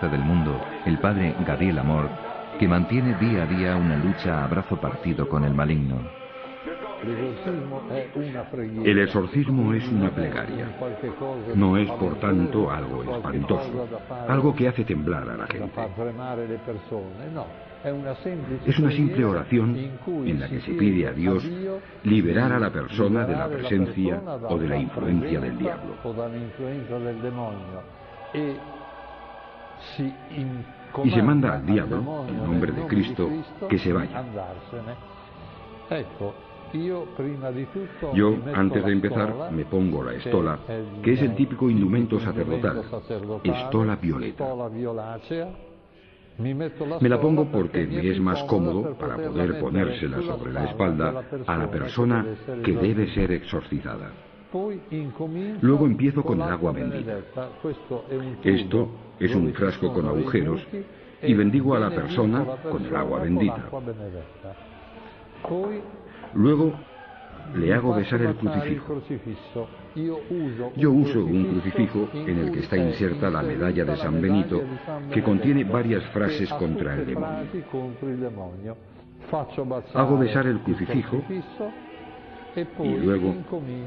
del mundo, el padre Gabriel Amor, que mantiene día a día una lucha a brazo partido con el maligno. El exorcismo es una plegaria. No es, por tanto, algo espantoso, algo que hace temblar a la gente. Es una simple oración en la que se pide a Dios liberar a la persona de la presencia o de la influencia del diablo. Y se manda al diablo, en nombre de Cristo, que se vaya. Yo, antes de empezar, me pongo la estola, que es el típico indumento sacerdotal, estola violeta. Me la pongo porque me es más cómodo para poder ponérsela sobre la espalda a la persona que debe ser exorcizada. Luego empiezo con el agua bendita. Esto es un frasco con agujeros y bendigo a la persona con el agua bendita. Luego le hago besar el crucifijo. Yo uso un crucifijo en el que está inserta la medalla de San Benito, que contiene varias frases contra el demonio. Hago besar el crucifijo y luego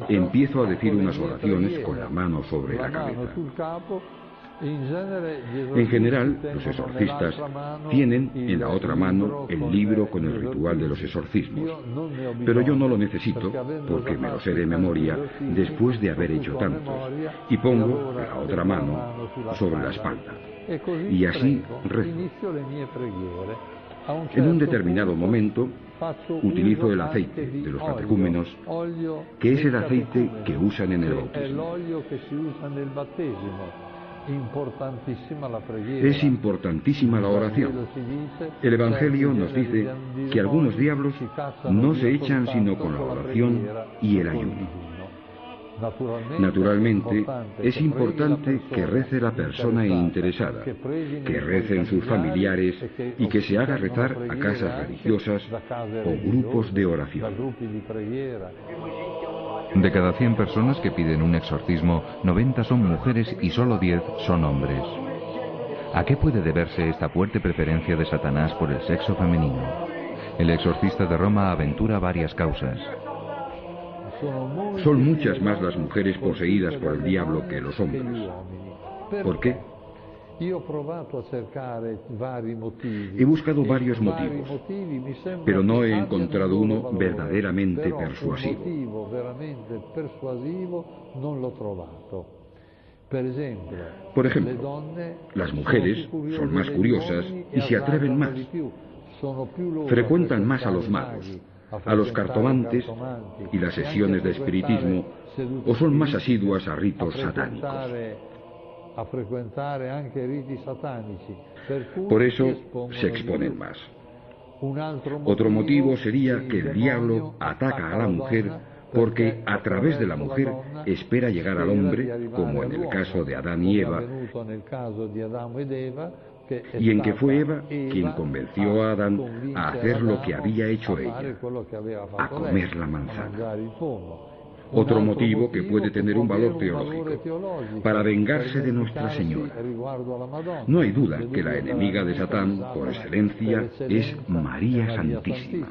empiezo a decir unas oraciones con la mano sobre la cabeza. En general, los exorcistas tienen en la otra mano el libro con el ritual de los exorcismos, pero yo no lo necesito porque me lo sé de memoria después de haber hecho tantos, y pongo la otra mano sobre la espalda, y así rezo. En un determinado momento utilizo el aceite de los catecúmenos, que es el aceite que usan en el bautismo. Es importantísima la oración. El Evangelio nos dice que algunos diablos no se echan sino con la oración y el ayuno. Naturalmente, es importante que rece la persona interesada, que recen sus familiares y que se haga rezar a casas religiosas o grupos de oración. De cada 100 personas que piden un exorcismo, 90 son mujeres y solo 10 son hombres. ¿A qué puede deberse esta fuerte preferencia de Satanás por el sexo femenino? El exorcista de Roma aventura varias causas. Son muchas más las mujeres poseídas por el diablo que los hombres. ¿Por qué? He buscado varios motivos, pero no he encontrado uno verdaderamente persuasivo. Por ejemplo, las mujeres son más curiosas y se atreven más. Frecuentan más a los magos, a los cartomantes y las sesiones de espiritismo, o son más asiduas a ritos satánicos. Por eso se exponen más. Otro motivo sería que el diablo ataca a la mujer porque a través de la mujer espera llegar al hombre, como en el caso de Adán y Eva, y en que fue Eva quien convenció a Adán a hacer lo que había hecho ella, a comer la manzana. Otro motivo que puede tener un valor teológico, para vengarse de Nuestra Señora. No hay duda que la enemiga de Satán, por excelencia, es María Santísima.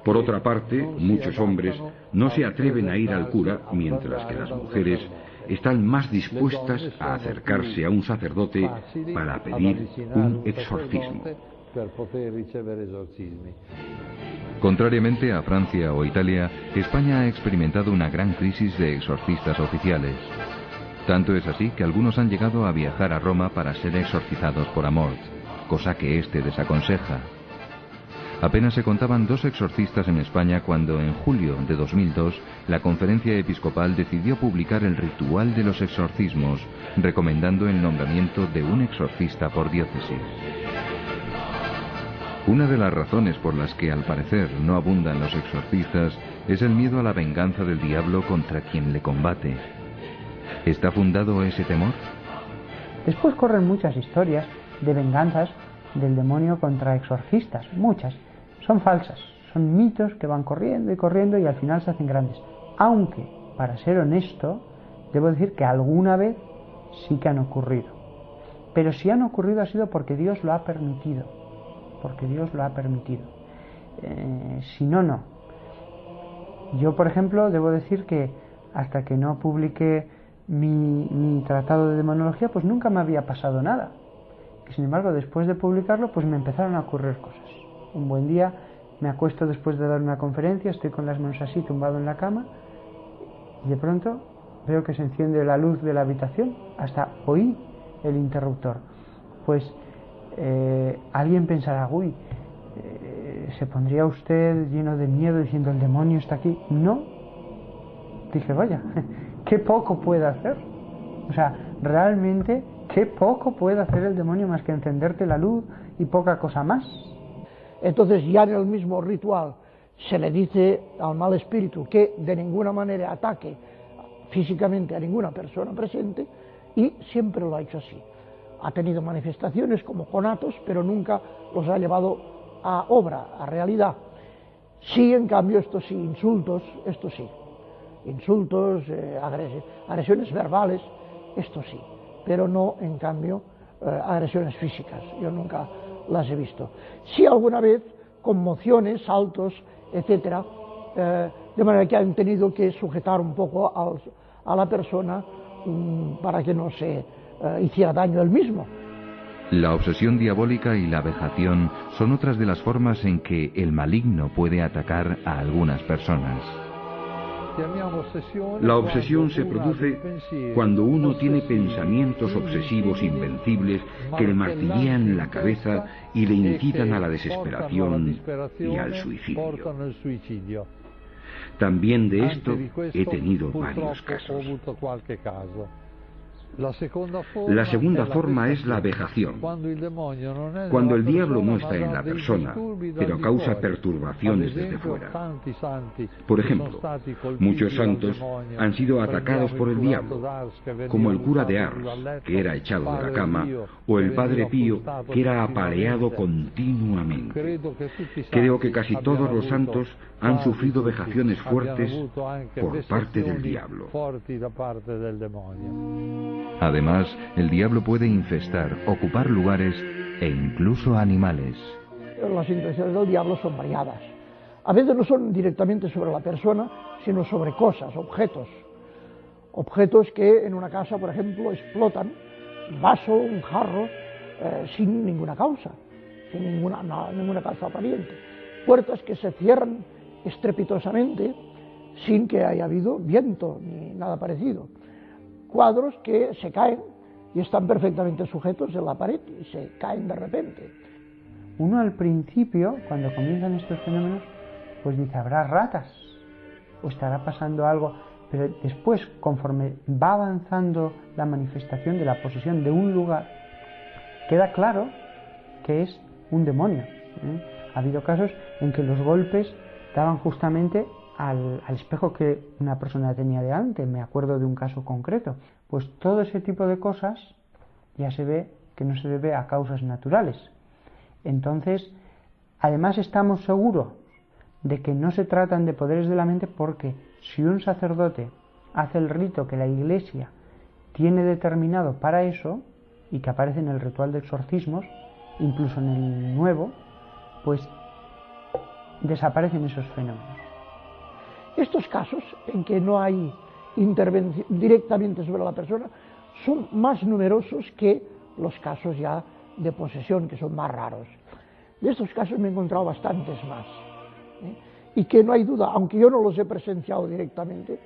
Por otra parte, muchos hombres no se atreven a ir al cura, mientras que las mujeres están más dispuestas a acercarse a un sacerdote para pedir un exorcismo. Contrariamente a Francia o Italia, España ha experimentado una gran crisis de exorcistas oficiales. Tanto es así que algunos han llegado a viajar a Roma para ser exorcizados por Amort, cosa que éste desaconseja. Apenas se contaban 2 exorcistas en España cuando en julio de 2002 la Conferencia Episcopal decidió publicar el ritual de los exorcismos, recomendando el nombramiento de un exorcista por diócesis. Una de las razones por las que al parecer no abundan los exorcistas es el miedo a la venganza del diablo contra quien le combate. ¿Está fundado ese temor? Después corren muchas historias de venganzas del demonio contra exorcistas, muchas. Son falsas, son mitos que van corriendo y corriendo y al final se hacen grandes. Aunque, para ser honesto, debo decir que alguna vez sí que han ocurrido. Pero si han ocurrido ha sido porque Dios lo ha permitido. Porque Dios lo ha permitido. Si no, no. Yo, por ejemplo, debo decir que hasta que no publiqué mi tratado de demonología, pues nunca me había pasado nada. Y sin embargo, después de publicarlo, pues me empezaron a ocurrir cosas. Un buen día me acuesto después de dar una conferencia, estoy con las manos así, tumbado en la cama, y de pronto veo que se enciende la luz de la habitación, hasta oí el interruptor. Pues alguien pensará, uy, ¿se pondría usted lleno de miedo diciendo el demonio está aquí? No. Dije, vaya, qué poco puede hacer. O sea, realmente, qué poco puede hacer el demonio más que encenderte la luz y poca cosa más. Entonces ya en el mismo ritual se le dice al mal espíritu que de ninguna manera ataque físicamente a ninguna persona presente, y siempre lo ha hecho así. Ha tenido manifestaciones como conatos, pero nunca los ha llevado a obra, a realidad. Sí, en cambio, esto sí, insultos, esto sí. Insultos, agresiones verbales, esto sí. Pero no, en cambio, agresiones físicas. Yo nunca las he visto. Sí, alguna vez, conmociones, saltos, etcétera, de manera que han tenido que sujetar un poco a la persona para que no se hiciera daño él mismo. La obsesión diabólica y la vejación son otras de las formas en que el maligno puede atacar a algunas personas. La obsesión se produce cuando uno tiene pensamientos obsesivos invencibles que le martillean la cabeza y le incitan a la desesperación y al suicidio. También de esto he tenido varios casos. La segunda forma es la vejación, cuando el diablo no está en la persona, pero causa perturbaciones desde fuera. Por ejemplo, muchos santos han sido atacados por el diablo, como el cura de Ars, que era echado de la cama, o el padre Pío, que era apaleado continuamente. Creo que casi todos los santos han sufrido vejaciones fuertes por parte del diablo. Además, el diablo puede infestar, ocupar lugares e incluso animales. Las intenciones del diablo son variadas. A veces no son directamente sobre la persona, sino sobre cosas, objetos. Objetos que en una casa, por ejemplo, explotan, un vaso, un jarro, sin ninguna causa, sin ninguna causa aparente. Puertas que se cierran estrepitosamente sin que haya habido viento ni nada parecido. Cuadros que se caen y están perfectamente sujetos en la pared y se caen de repente. Uno al principio, cuando comienzan estos fenómenos, pues dice, habrá ratas o estará pasando algo, pero después, conforme va avanzando la manifestación de la posesión de un lugar, queda claro que es un demonio. Ha habido casos en que los golpes daban justamente al espejo que una persona tenía delante. Me acuerdo de un caso concreto. Pues todo ese tipo de cosas ya se ve que no se debe a causas naturales. Entonces, además estamos seguros de que no se tratan de poderes de la mente, porque si un sacerdote hace el rito que la Iglesia tiene determinado para eso, y que aparece en el ritual de exorcismos, incluso en el nuevo, pues desaparecen esos fenómenos. Estos casos en que no hay intervención directamente sobre la persona son más numerosos que los casos ya de posesión, que son más raros. De estos casos me he encontrado bastantes más. Y que no hay duda, aunque yo no los he presenciado directamente,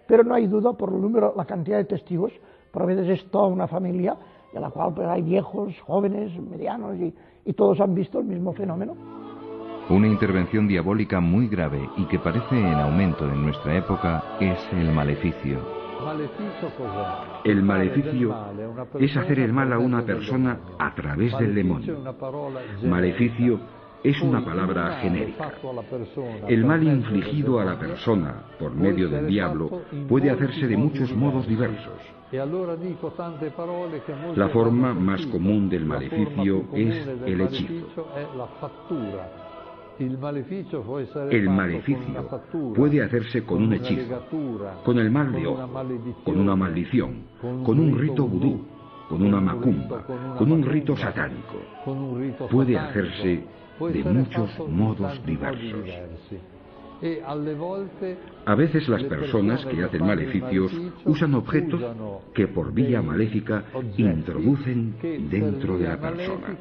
pero no hay duda por el número, la cantidad de testigos, por a veces es toda una familia, en la cual pues, hay viejos, jóvenes, medianos, y todos han visto el mismo fenómeno. Una intervención diabólica muy grave y que parece en aumento en nuestra época es el maleficio. El maleficio es hacer el mal a una persona a través del demonio. Maleficio es una palabra genérica. El mal infligido a la persona por medio del diablo puede hacerse de muchos modos diversos. La forma más común del maleficio es el hechizo. El maleficio puede hacerse con un hechizo, con el mal de ojo, con una maldición, con un rito vudú, con una macumba, con un rito satánico. Puede hacerse de muchos modos diversos. A veces las personas que hacen maleficios usan objetos que por vía maléfica introducen dentro de la persona.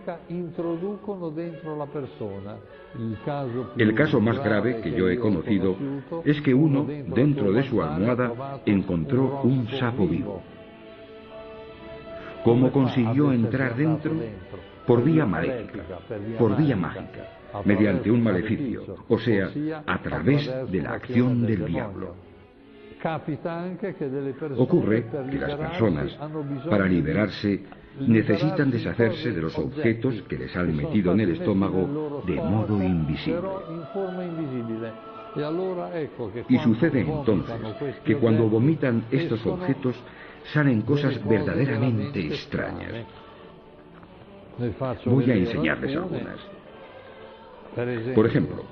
El caso más grave que yo he conocido es que uno, dentro de su almohada, encontró un sapo vivo. ¿Cómo consiguió entrar dentro? Por vía maléfica, por vía mágica, mediante un maleficio, o sea, a través de la acción del diablo. Ocurre que las personas, para liberarse, necesitan deshacerse de los objetos que les han metido en el estómago de modo invisible. Y sucede entonces que cuando vomitan estos objetos salen cosas verdaderamente extrañas. Voy a enseñarles algunas. Por ejemplo,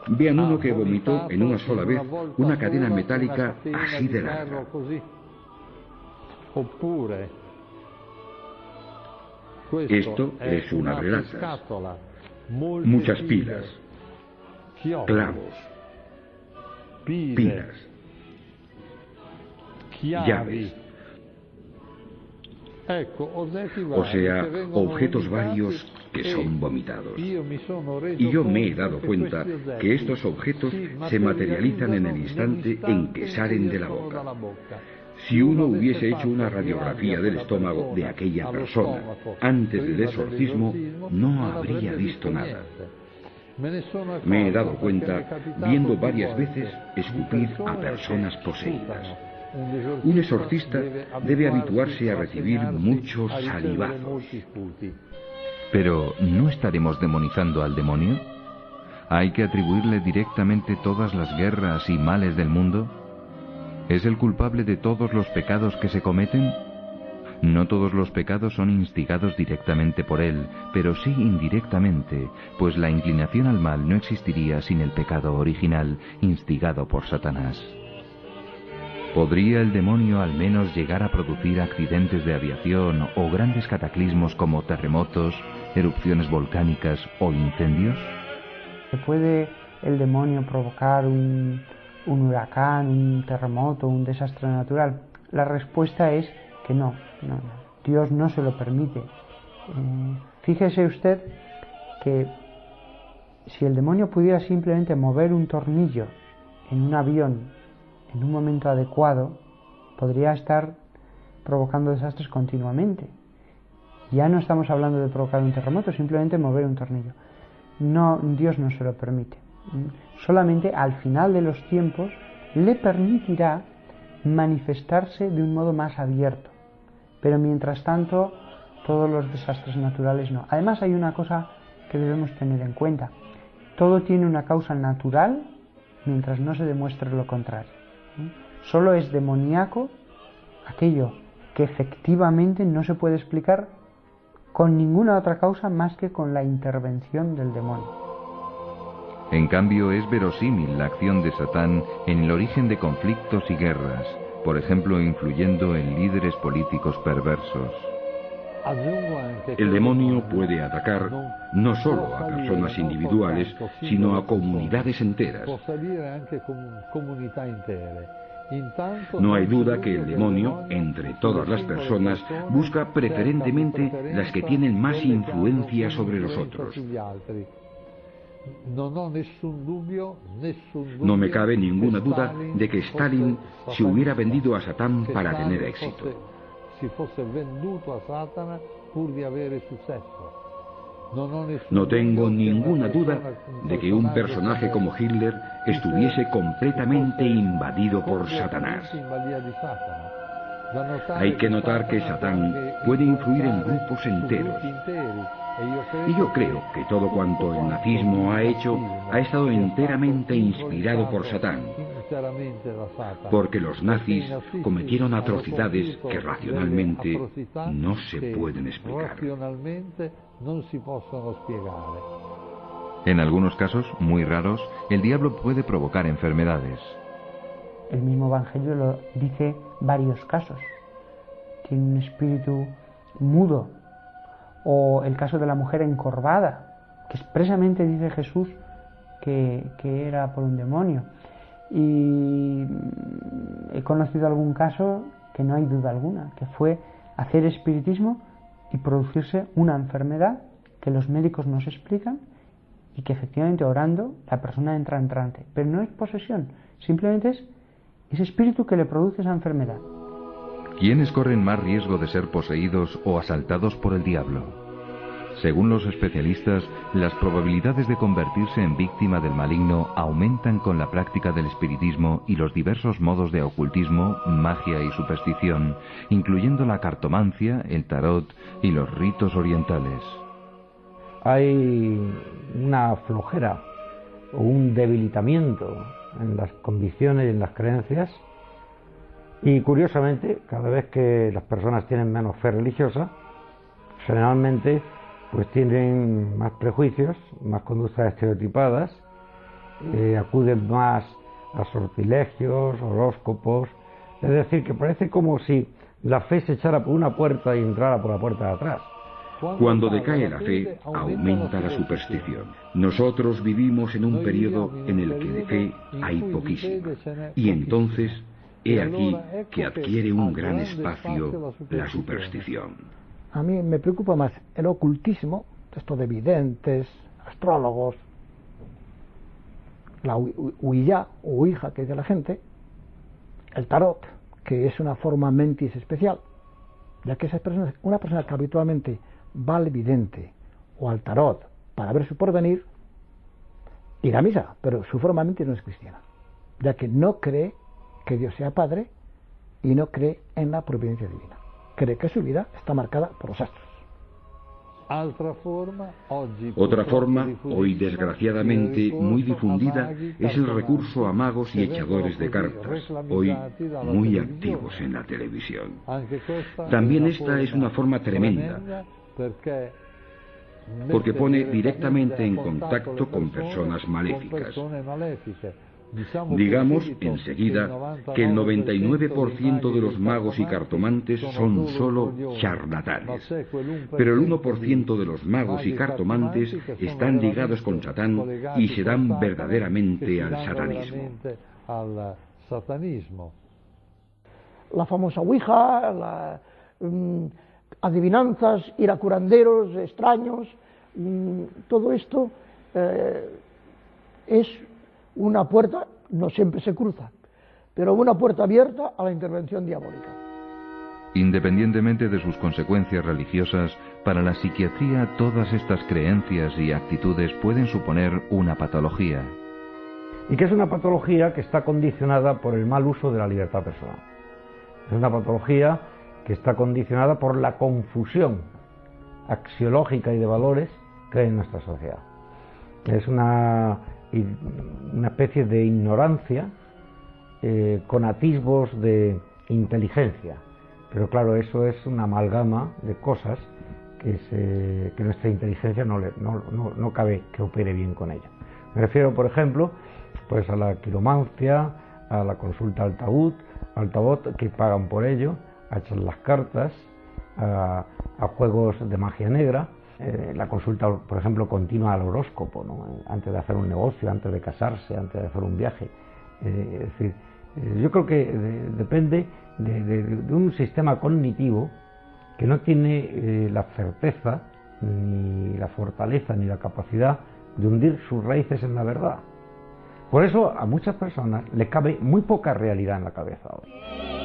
vean uno que vomitó en una sola vez una cadena metálica así de larga. Esto es una relata. Muchas pilas, clavos, pilas, llaves. O sea, objetos varios que son vomitados. Y yo me he dado cuenta que estos objetos se materializan en el instante en que salen de la boca. Si uno hubiese hecho una radiografía del estómago de aquella persona antes del exorcismo, no habría visto nada. Me he dado cuenta viendo varias veces escupir a personas poseídas. Un exorcista debe habituarse a recibir muchos salivazos. Pero, ¿no estaremos demonizando al demonio? ¿Hay que atribuirle directamente todas las guerras y males del mundo? ¿Es el culpable de todos los pecados que se cometen? No todos los pecados son instigados directamente por él, pero sí indirectamente, pues la inclinación al mal no existiría sin el pecado original, instigado por Satanás. ¿Podría el demonio al menos llegar a producir accidentes de aviación o grandes cataclismos como terremotos, erupciones volcánicas o incendios? ¿Puede el demonio provocar un huracán, un terremoto, un desastre natural? La respuesta es que no. Dios no se lo permite. Fíjese usted que si el demonio pudiera simplemente mover un tornillo en un avión en un momento adecuado, podría estar provocando desastres continuamente. Ya no estamos hablando de provocar un terremoto, simplemente mover un tornillo. No, Dios no se lo permite. Solamente al final de los tiempos le permitirá manifestarse de un modo más abierto. Pero mientras tanto, todos los desastres naturales no. Además hay una cosa que debemos tener en cuenta. Todo tiene una causa natural mientras no se demuestre lo contrario. Solo es demoníaco aquello que efectivamente no se puede explicar con ninguna otra causa más que con la intervención del demonio. En cambio, es verosímil la acción de Satán en el origen de conflictos y guerras, por ejemplo, influyendo en líderes políticos perversos. El demonio puede atacar no solo a personas individuales, sino a comunidades enteras. No hay duda que el demonio, entre todas las personas, busca preferentemente las que tienen más influencia sobre los otros. No me cabe ninguna duda de que Stalin se hubiera vendido a Satán para tener éxito. No tengo ninguna duda de que un personaje como Hitler estuviese completamente invadido por Satanás. Hay que notar que Satán puede influir en grupos enteros. Y yo creo que todo cuanto el nazismo ha hecho ha estado enteramente inspirado por Satán, porque los nazis cometieron atrocidades que racionalmente no se pueden explicar. En algunos casos, muy raros, el diablo puede provocar enfermedades. El mismo Evangelio lo dice varios casos. Tiene un espíritu mudo, o el caso de la mujer encorvada, que expresamente dice Jesús que era por un demonio. Y he conocido algún caso que no hay duda alguna, que fue hacer espiritismo y producirse una enfermedad que los médicos no se explican y que efectivamente orando la persona entra en trance. Pero no es posesión, simplemente es ese espíritu que le produce esa enfermedad. ¿Quiénes corren más riesgo de ser poseídos o asaltados por el diablo? Según los especialistas, las probabilidades de convertirse en víctima del maligno aumentan con la práctica del espiritismo y los diversos modos de ocultismo, magia y superstición, incluyendo la cartomancia, el tarot y los ritos orientales. Hay una flojera o un debilitamiento en las convicciones y en las creencias, y curiosamente, cada vez que las personas tienen menos fe religiosa, generalmente pues tienen más prejuicios, más conductas estereotipadas, acuden más a sortilegios, horóscopos. Es decir, que parece como si la fe se echara por una puerta y entrara por la puerta de atrás. Cuando decae la fe, aumenta la superstición. Nosotros vivimos en un periodo en el que de fe hay poquísima, y entonces he aquí que adquiere un gran espacio la superstición. A mí me preocupa más el ocultismo, esto de videntes, astrólogos, la Ouija o Ouija que dice la gente, el tarot, que es una forma mentis especial, ya que esas personas, una persona que habitualmente va al vidente o al tarot para ver su porvenir, irá a misa, pero su forma mentis no es cristiana, ya que no cree que Dios sea Padre y no cree en la providencia divina. Cree que su vida está marcada por los astros. Otra forma, hoy desgraciadamente muy difundida, es el recurso a magos y echadores de cartas, hoy muy activos en la televisión. También esta es una forma tremenda, porque pone directamente en contacto con personas maléficas. Digamos enseguida que el 99% de los magos y cartomantes son solo charlatanes, pero el 1% de los magos y cartomantes están ligados con Satán y se dan verdaderamente al satanismo. La famosa Ouija, adivinanzas, ir a curanderos extraños, todo esto es una puerta, no siempre se cruza, pero una puerta abierta a la intervención diabólica. Independientemente de sus consecuencias religiosas, para la psiquiatría todas estas creencias y actitudes pueden suponer una patología. Y que es una patología que está condicionada por el mal uso de la libertad personal. Es una patología que está condicionada por la confusión axiológica y de valores que hay en nuestra sociedad. Es una especie de ignorancia con atisbos de inteligencia, pero claro, eso es una amalgama de cosas que nuestra inteligencia no cabe que opere bien con ella. Me refiero, por ejemplo, pues a la quiromancia, a la consulta al tarot, que pagan por ello, a echar las cartas, a juegos de magia negra. La consulta, por ejemplo, continua al horóscopo, ¿no? Antes de hacer un negocio, antes de casarse, antes de hacer un viaje. Es decir, yo creo que depende de un sistema cognitivo que no tiene la certeza, ni la fortaleza, ni la capacidad de hundir sus raíces en la verdad. Por eso a muchas personas le cabe muy poca realidad en la cabeza hoy.